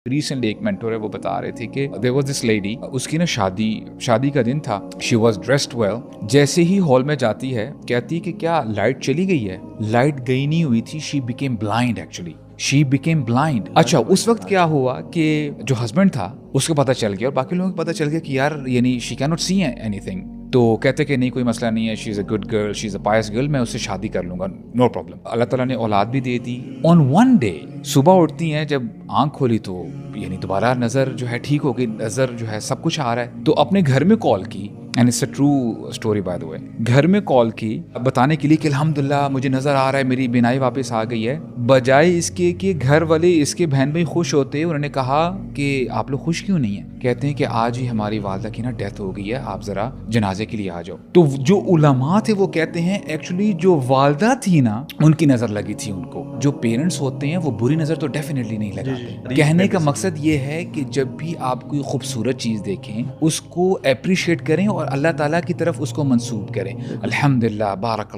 Recently ایک mentor ہے وہ بتا رہے تھے کہ there was this lady، اس کی نا شادی کا دن تھا، she was dressed well، جیسے ہی ہال میں جاتی ہے کہتی کہ کیا لائٹ چلی گئی ہے؟ لائٹ گئی نہیں ہوئی تھی، she became blind actually، she became blind۔ اچھا اس وقت کیا ہوا کہ جو ہسبینڈ تھا اس کو پتہ چل گیا اور باقی لوگوں کو پتہ چل گیا کہ یار یعنی she cannot see anything، تو کہتے کہ نہیں کوئی مسئلہ نہیں ہے، she is a good girl, she is a pious girl, میں اس سے شادی کر لوں گا، نو پرابلم۔ اللہ تعالیٰ نے اولاد بھی دے دی۔ آن ون ڈے صبح اٹھتی ہیں، جب آنکھ کھولی تو یعنی دوبارہ نظر جو ہے ٹھیک ہو گئی، نظر جو ہے سب کچھ آ رہا ہے، تو اپنے گھر میں کال کی، and it's a true story by the way, گھر میں کال کی بتانے کے لیے کہ الحمدللہ مجھے نظر آ رہا ہے، میری بینائی واپس آ گئی ہے، بجائے اس کے کہ گھر والے اس کے بہن بھائی خوش ہوتے، انہوں نے کہا کہ آپ لوگ خوش کیوں نہیں ہیں؟ کہتے ہیں کہ آج ہی ہماری والدہ کی نا ڈیتھ ہو گئی ہے، آپ ذرا جنازے کے لیے آ جاؤ۔ تو جو علماء تھے وہ کہتے ہیں ایکچولی جو والدہ تھی نا ان کی نظر لگی تھی ان کو، جو پیرنٹس ہوتے ہیں وہ بری نظر تو ڈیفینیٹلی نہیں لگاتے۔ کہنے کا مقصد یہ ہے کہ جب بھی آپ کوئی خوبصورت چیز دیکھیں اس کو اپریشیٹ کریں اور اللہ تعالیٰ کی طرف اس کو منسوب کریں، الحمدللہ، بارک اللہ۔